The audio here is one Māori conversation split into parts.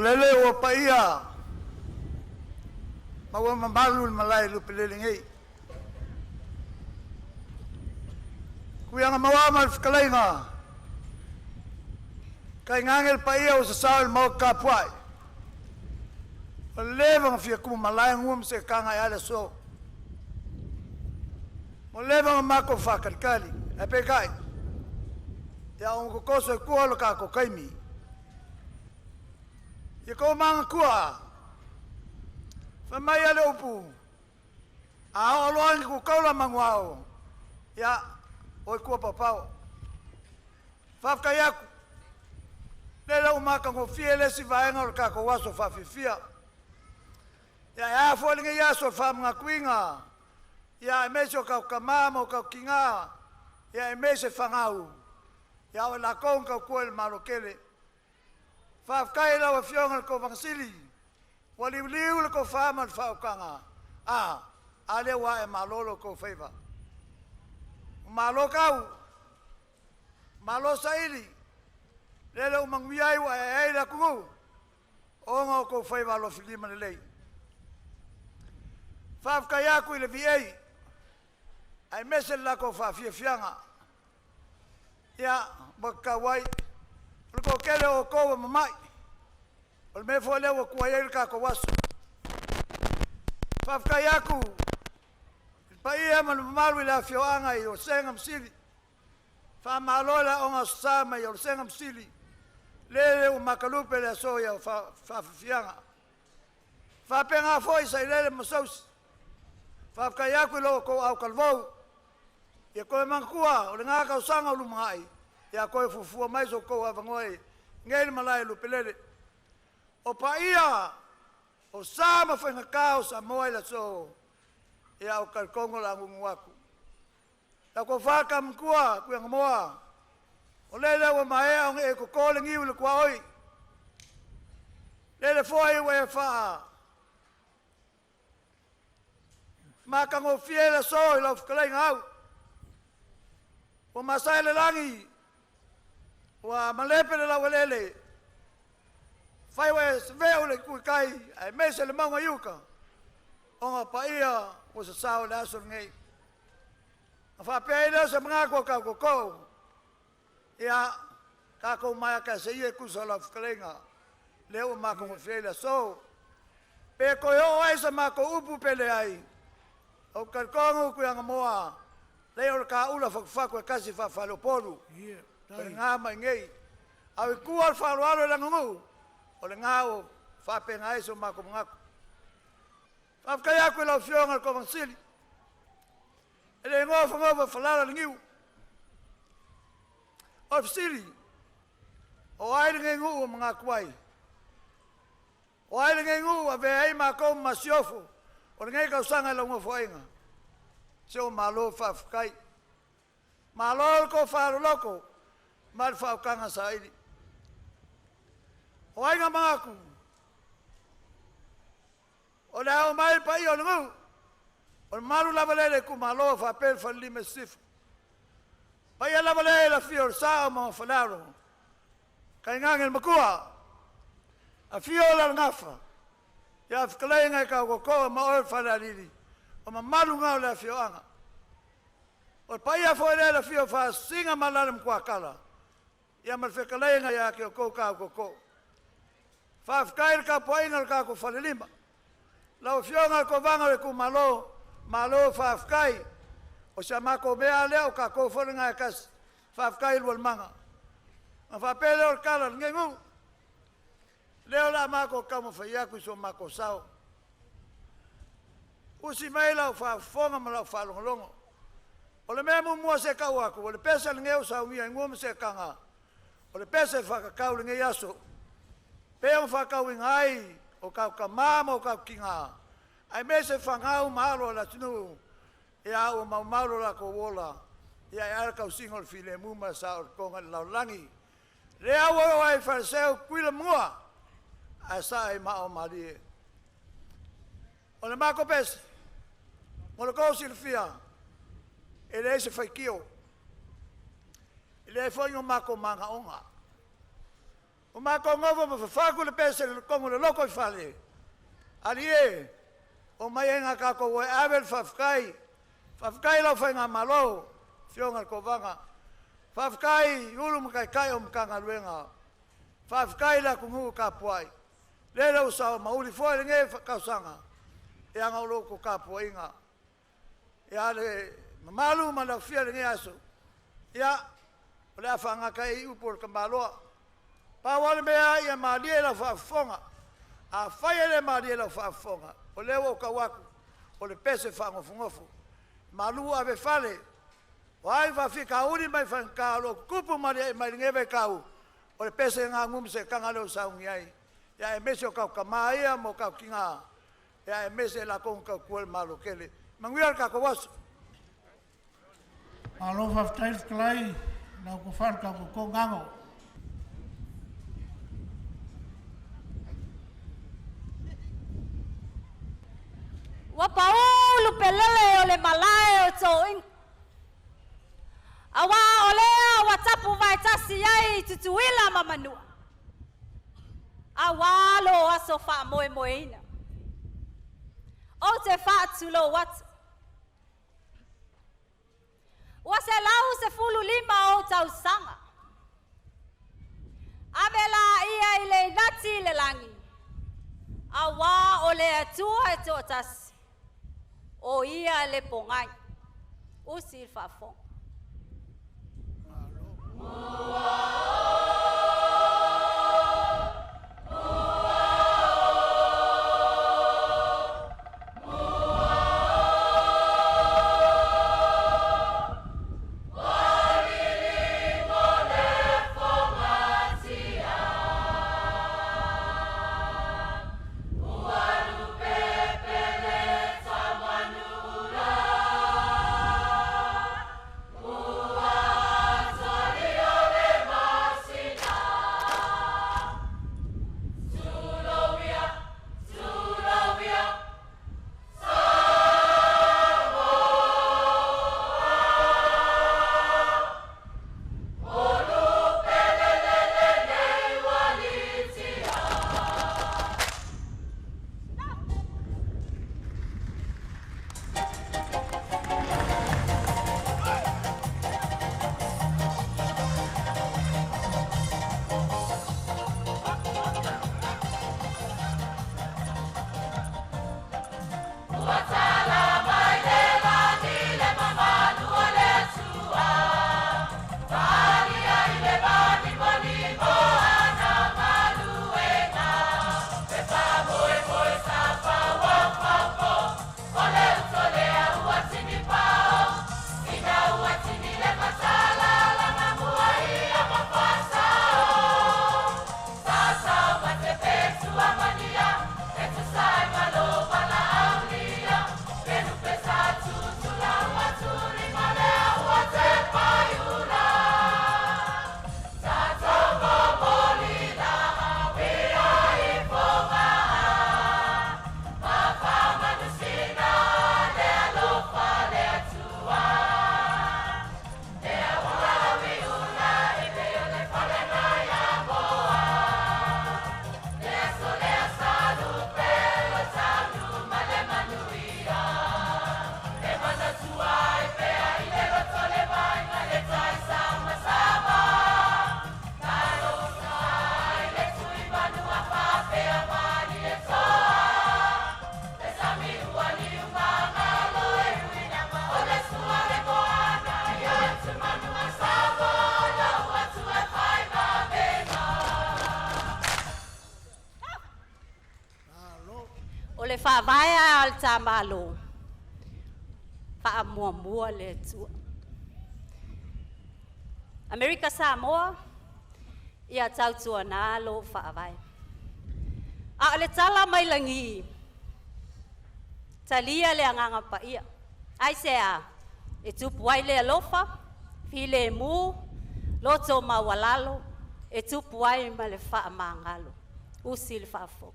lele o paia. Maua mamalu malai lupe lele ngei. Kuianga maua mal fkalainga. Kai ngangel paia o sasau mau kapuai. O leva fia kuma malai ngum se kanga ala so. Mo leva mako fakarkali. Epe kai. Ya un koso e kua lo ka ko kaimi. Ye ko manga kua. Fa mai ale upu. A o loan ku kaula mangwao. Ya o kua papao. Fa ka yaku. Lela umaka ngo fiele si vaenga o ka ko waso fa fifia. Ya fo linga ya so fa mga kuinga. Ya meso ka kamama o ka kinga. Ya mese fangau. Ya o la konka ko el malokele. Fa kai la o fionga ko vangsili. Wali liu ko fa man fa kanga. Ale wa e malolo ko feva. Malokau. Malo saili. Lele o mangiai wa e la ku. Onga ko feva lo filima lei. Fa kai aku ile vi ai mese la ko fa fianga. Ya bakawai ko kele o ko mamai o me fo le o ko ai ka ko waso fa yaku pa ia man malu la fioanga i o sengam sili fa malola o ngasama i o sengam sili lele o makalupe le soya fa fianga fa penga foi sai lele mosous fa yaku lo ko au kalvou ia koe mangkua, o le ngā kausanga o lumai, ia koe fufua mais o kou avangoi, ngei malai lupelele. O pa ia, o sama whainga kao sa moe la so, ia o kalkongo la ngungu aku. Ia koe whaka mkua, kuia ngamoa, o lele wa maea o nge ko kole ngiu le kua oi. Lele foi wa e wha. Maka ngo fiela so, ila ufukalai ngau. O masai le langi, wa malepe le lawelele, fai wa veo le kui kai, ai mese le maunga yuka, onga pa ia, o sa sao le aso ngei. A whapea ina sa mga kua kau koko, ia, kako mai ka se ia kusa la fkalenga, leo mako mo fiela so, pe ko yo ai sa mako upu pele ai, o karkongo kuya ngamoa, leo ka ula fakfako kasi fa falopolu pe nga mai ngei au ku al falo alo la ngu o le ngao fa pe nga eso mako ngako fa ka ya ku la fionga ko vansili ele ngo fa ngo fa la ngiu o sili o ai ngu o mga kwai o ai ngu ave ai mako masiofo o ngai ka sanga la ngo foinga se o malo fa kai malo ko fa loko mal fa kanga saidi o ai nga maku o la o mai pa yo ngu o malu la valele ku malo fa pel fa lime sif pa ya la valele la fior sa mo fa laro kai nga ngel makua a fior la ngafa ya fklenga ka ko ma o fa la lili o mamalu ngau le fioanga. O paia foi le fio fa singa malalam kwa kala. Ia mal fekalenga ya ke ko ka ko. Fa fkair ka poinga ka ko falelima. La fionga ko vanga le ku malo fa fkai. O chama ko bea le o ka ko folinga kas. Fa fkai wal manga. Ma fa pele o kala ngengu. Leo la mako kamo fa yaku so mako sao. Usi mai lau fa fonga ma lau fa longo. O le mea mua se kau aku, o le pesa le ngeu sa umia ngua se kanga. O le pesa fa kakau le ngei aso. Peo fa kau ingai, o kau kamama o kau kinga. Ai me se fa ngau mahalo la tinu. Ia o maumalo la ko wola. Ia e ara kau singo le file muma sa o konga lau langi. Rea wo ai fa seo kuila mua. A sa e ma o marie. O le mako pesa. Mo le kou silfia. Ele se fai kio. Ele foi un mako manga onga. O makongovo ma fafaku le pese le kongo le loko i fale. Ali e, o mai enga kako ue avel fafkai. Fafkai lau whainga malo, fionga kovanga. Fafkai ulu mkai kai o mkanga luenga. Fafkai la kungu ka puai. Lele usao mauli foi nge kausanga. E anga uloko ka puainga. E ale malu mana fia nge aso. Ya, ole afanga kai upor kambaloa. Pa wale mea ia malie la fafonga. A faia le malie la fafonga. O lewo kawaku. O le pese fangofungofu. Malu ave fale. O ai va fika uri mai fanka lo kupu malie mai ngeve kau. O le pese nga ngumse kanga lo saungi ai. Ya e mese o kau kamaia mo kau kinga. Ya e mese la konka kuel malu kele. Manguiar ka kawasu. Alo faftaif klai na ko farka ko ngango. Wa paulu pelele ole malae o toing. Awa olea watapu vai tasi ai tutuila mamanu. Awa lo aso fa moe moeina. O te fa tulo wat. Wa se lau se fulu lima o tau sanga. Avela ia ile nati le langi. Awa ole atua e totas. O ia le pongai. O silfa fong. Le fa vai al tamalo. Fa mua le tu. America Samoa ia tau tua na lo fa vai. A le tala mai langi. Talia le anganga pa ia. Ai sea e tu puai le alofa, file mu, loto mawalalo, e tu puai ma le fa mangalo. Usil fa fo.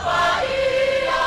Bahia,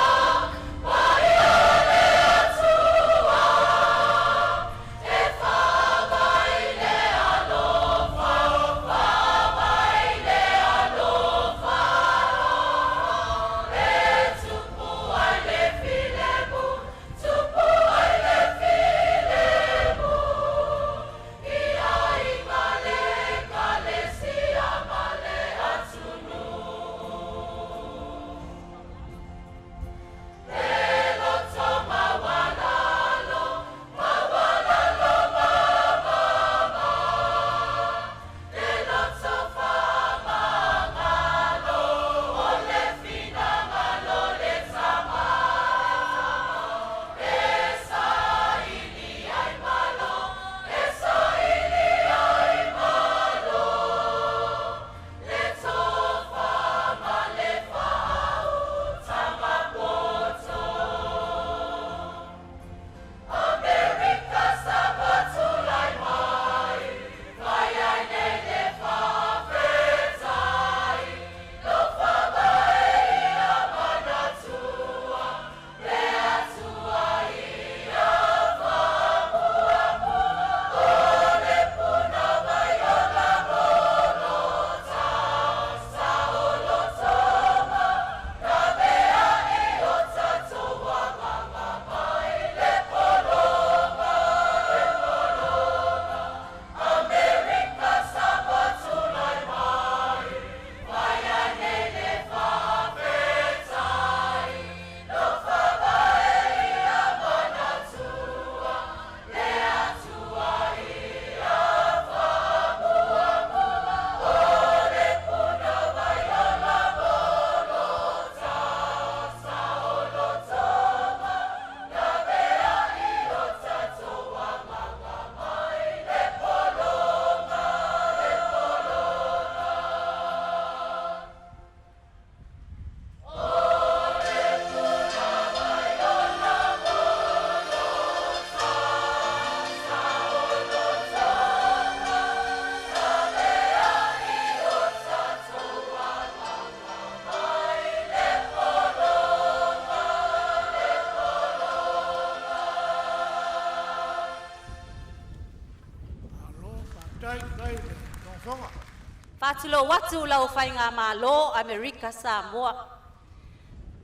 Patulo watu lau whainga malo Amerika Samoa.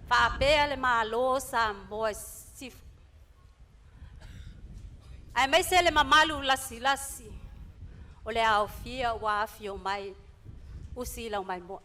Whapea le malo Samoa sifu. Ai mai se le mamalu lasi. O le au fia wa afio mai. Usi lau mai moa.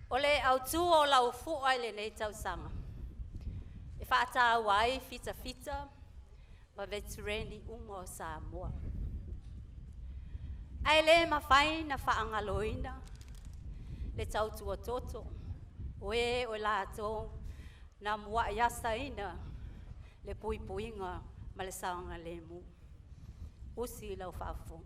Ole au tu o lau fu ai le nei tau sanga. E whaata wai fita ma vetureni ungo Samoa. Ai le mawhai na whaangaloina le tau tua toto. Oe o lato na mua yasta ina le puipuinga ma le saanga le mu. Usi lau whaafu.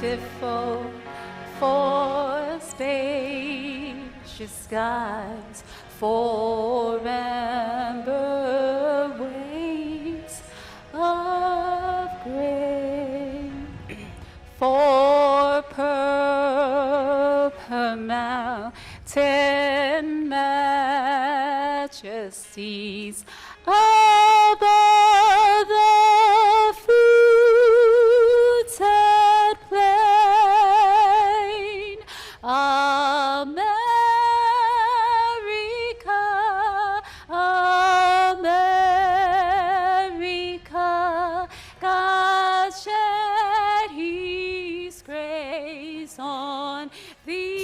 beautiful for spacious skies, for amber waves of grace, for purple mountain majesties above the fruited plain. America, America, God shed his grace on thee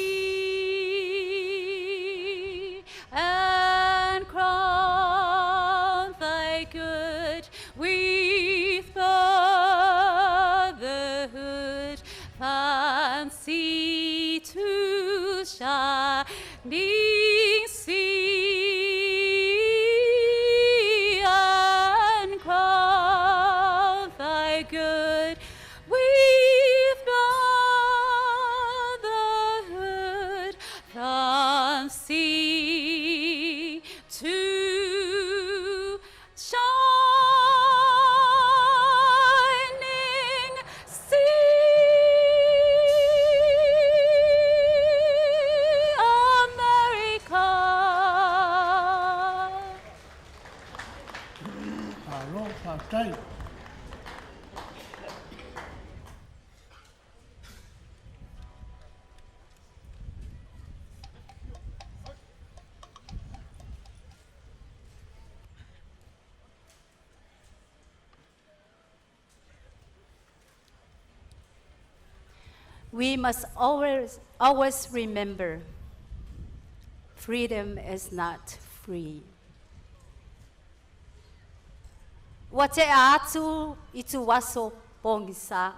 and crown thy good with brotherhood, fancy to shining sea, and crown thy good with brotherhood, fancy to shining sea, America. Aloha tai. We must always remember, freedom is not free. Wa te atu I tu waso pongisa.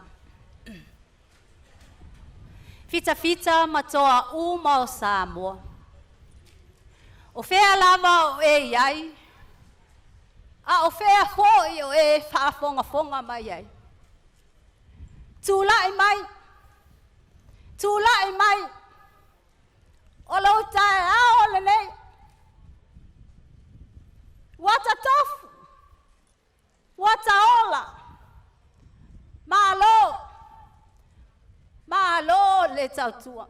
Fita fita matoa uma o Samoa. O fea lava o e iai. A o fea foi o e whaafonga mai iai. Tūlai mai. Tūlai mai. O lau tae a o lenei. Wata tofu. Wata ola. Malo. Malo le tautua.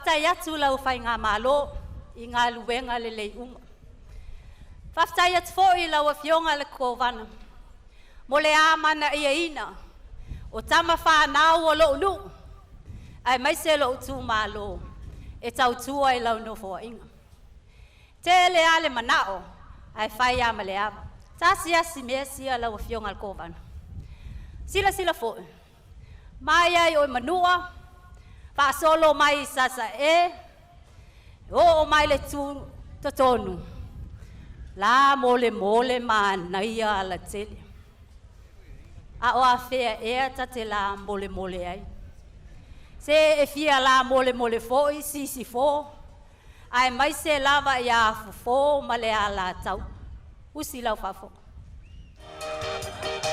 Whaftai atu lau whai ngā malo I ngā luenga le lei unga. Whaftai atu fo I lau a fionga le kōwana. Mo le āmana ia ina. O tama whānau o lo ulu. Ai mai se lo utu malo. E tau tua I lau no fo inga. Te le ale manao. Ai whai ama le ama. Tasi asi mea sia lau a fionga le kōwana. Sila sila fo. Mai ai o manua. Pa solo mai sasa o mai le tu totonu la mole ma naia la tele a o afea tate la mole ai se fia la mole fo si fo ai mai se lava ia fo male ala tau usi lau fa fo Thank you.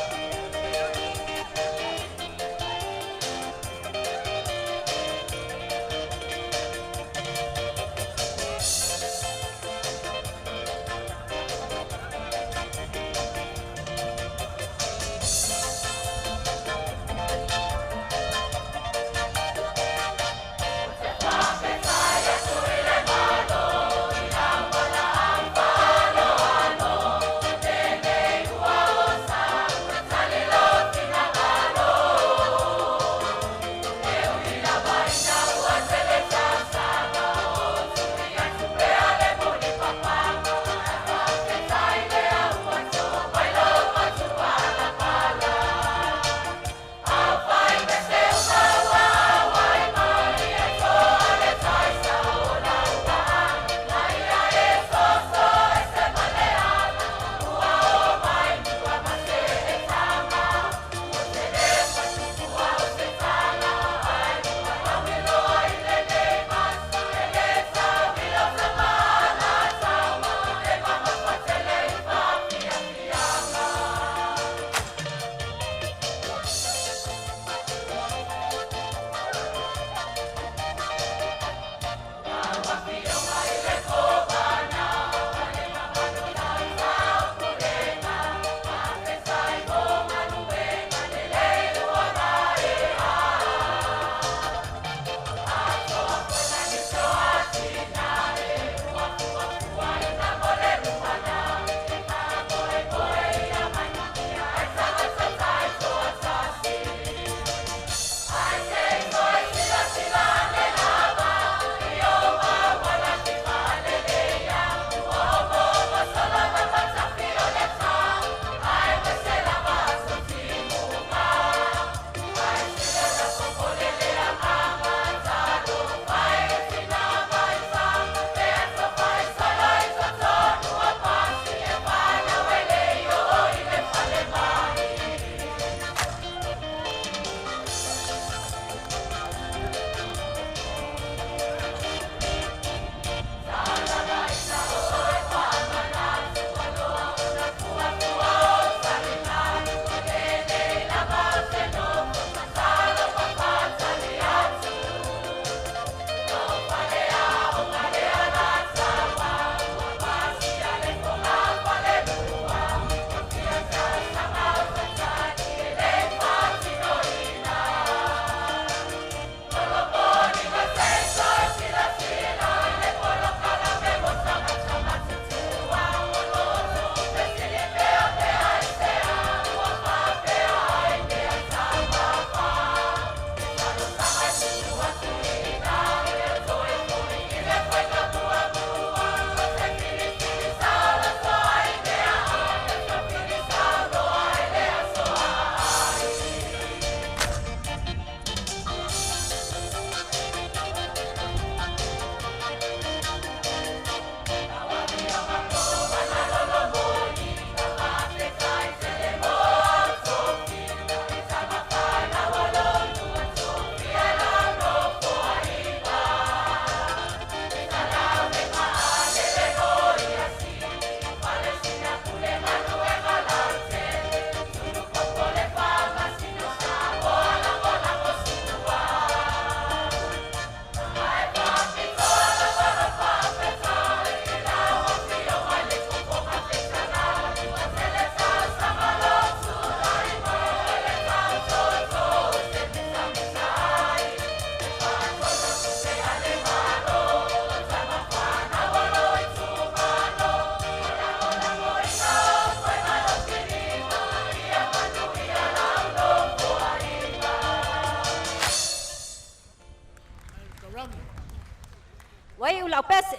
lau pese.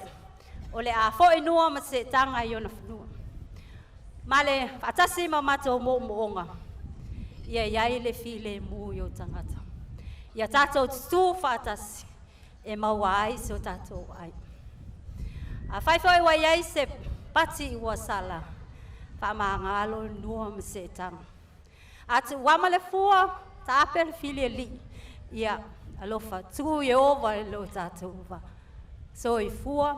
O le a fo inua ma se tanga i ona whanua. Ma le atasi ma mato mo moonga. Ia iai le file mu i o tangata. Ia tātou tutu whaatasi. E maua ai se o tātou ai. A whaifoi wa iai se pati i ua sala. Whamangalo nua ma se tanga. Atu wama le fua, ta ape le file li. Ia alofa tu i ova e lo tātou wa. So i fua,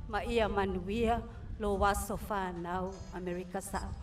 ma ia manuia lo waso whanau Amerika Sao.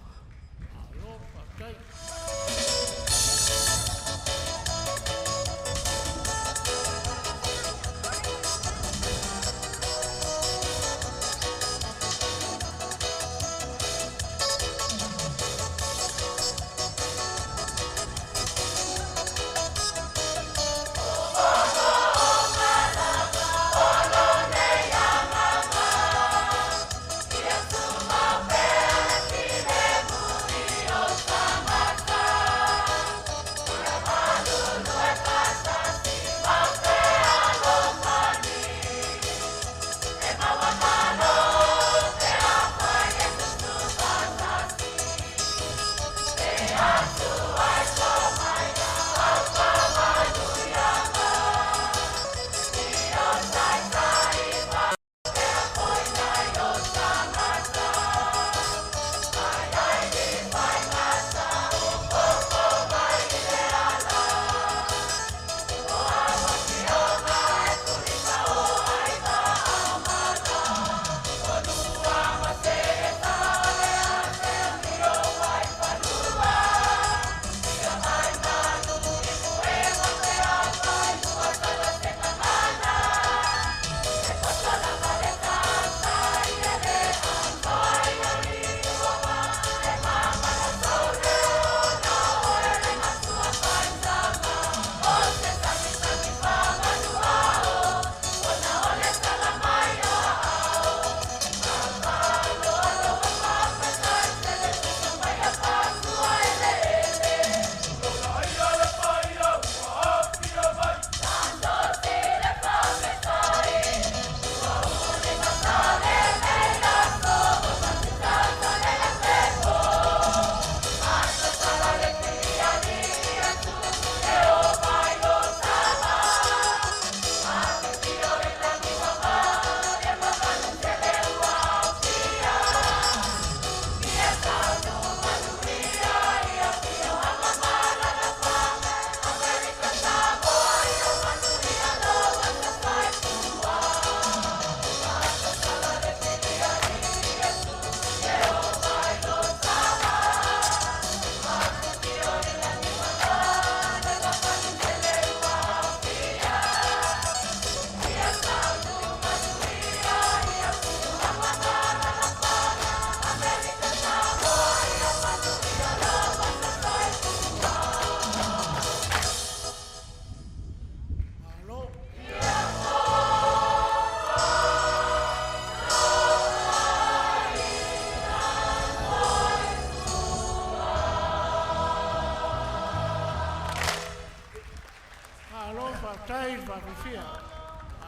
fia.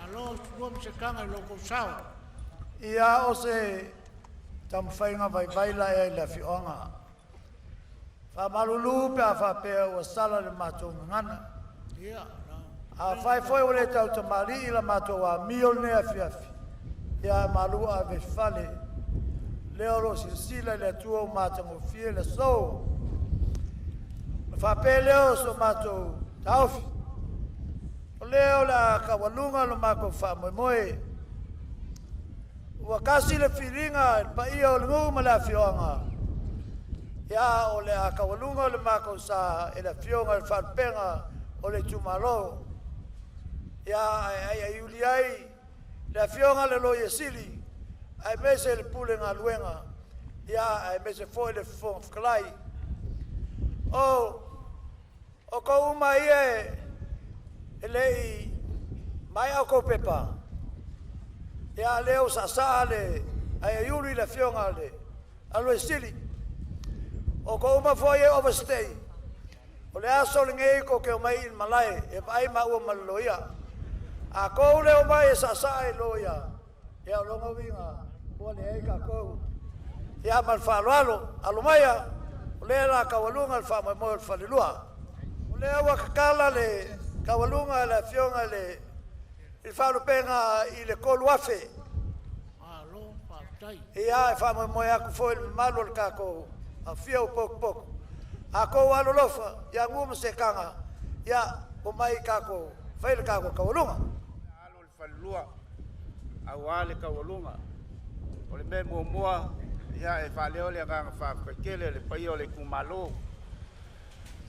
Alo tuam se kanga loko sao. Ia o se tamwhainga vai la e la fionga. Fa malulu pe a fa pe o sala le mato ngana. Ia. A fai foi o le tau tamari i la mato a mione a fiafi. Ia malu a ve fale. Leo lo sila le tua matango fie le so. Fa pe leo so mato taufi. O leo la kawalunga lo mako fa moe. Ua kasi le filinga pa ia o le nguma la fionga. Ia o le akawalunga le mako sa e la fionga le farpenga o le tumalo. Ia ai iuli ai le fionga le lo yesili. Ai mese le pule ngā luenga. Ia ai mese foi le whkalai. O ko uma ie e lei mai au ko pepa. Ia leo sa le ai iuli le fionga le alo yesili. O ko uma foi e overstay. O le aso le ngei ko ke o mai in malai e vai ma ua maloloia. A ko le o mai e sa e loia. Ia longa winga, ua le ai kako. Ia mal whaloalo, alumaya, o le la kawalunga al wha mai mo al whalilua. O le awa kakala le kawalunga le fionga le il whalupenga i le kolu afe. Alo, patai. Ia e wha mai mo aku foi le malu al kako, a fia o poku poku. Ako walo lofa, ia nguma se kanga, ia o mai kako, whaile kako kawalunga. Alo le whalilua, awa le kawalunga. O le me mua ia e whaleo le nganga whakakele le pai o le kumalo.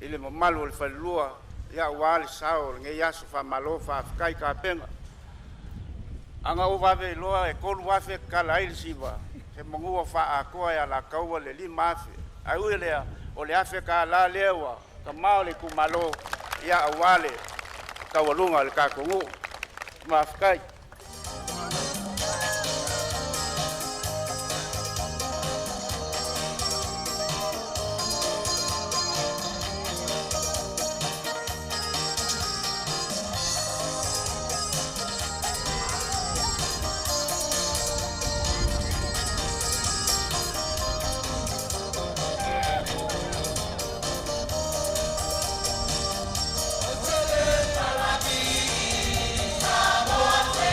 I le mamalu le whalilua, ia awa le sao, nge yasu whamalo whawhakai ka penga. Anga o wawe loa e kolu wafe kala aile siwa, se mongua wha akoa ia la kaua le lima afe. Au lea, o le afe ka la lewa, ka mao le kumalo, ia awa le kawalunga le kakungu. Mawhakai. Samoa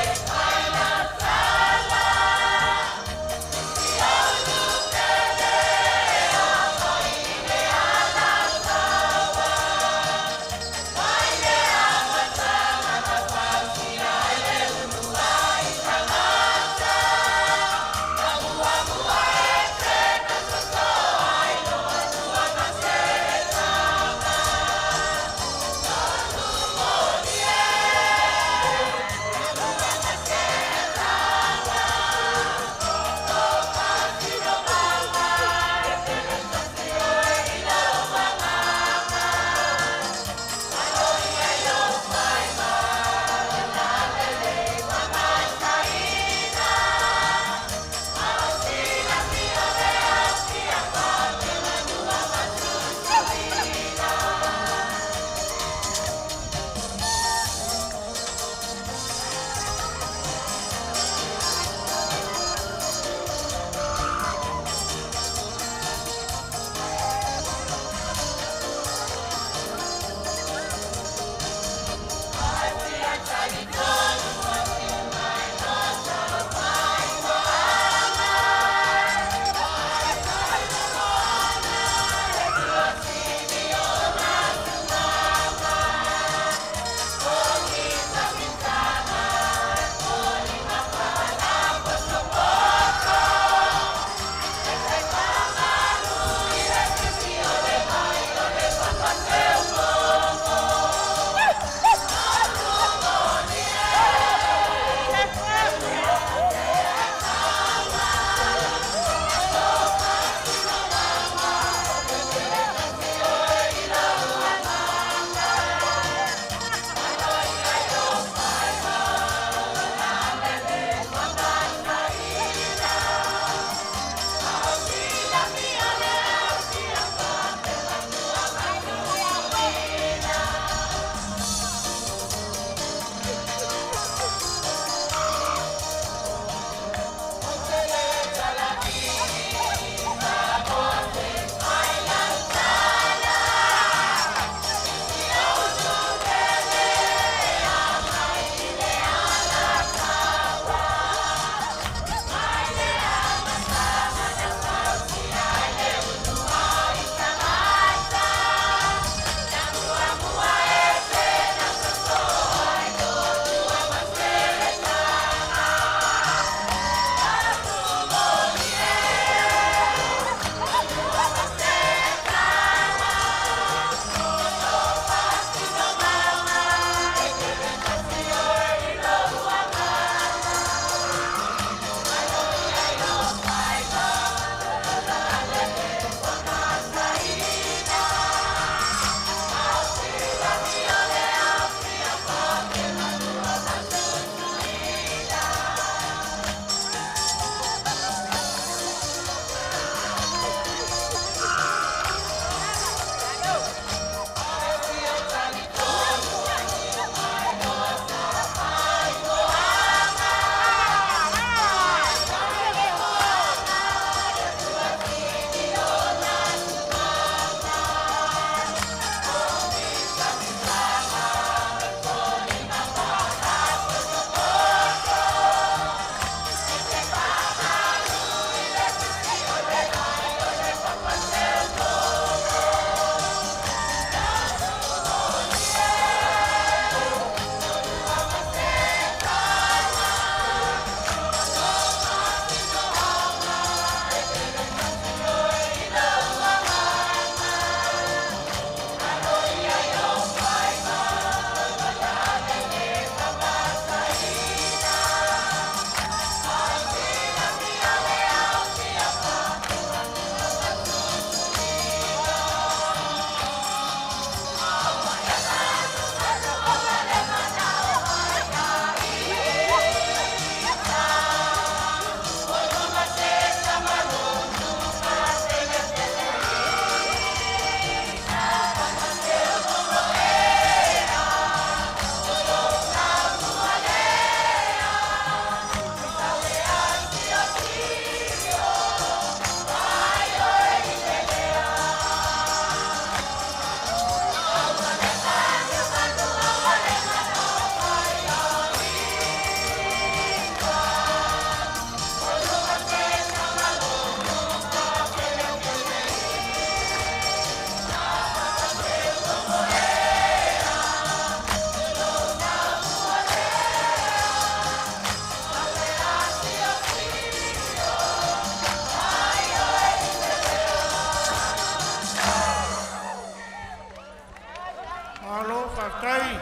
Malo fatai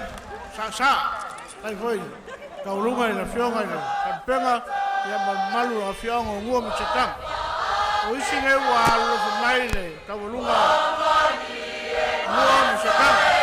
sa kai foi kaulunga ina fionga ina kampenga ya malu a fionga ngua mchakang o isi ne wa lo mai le kaulunga ngua mchakang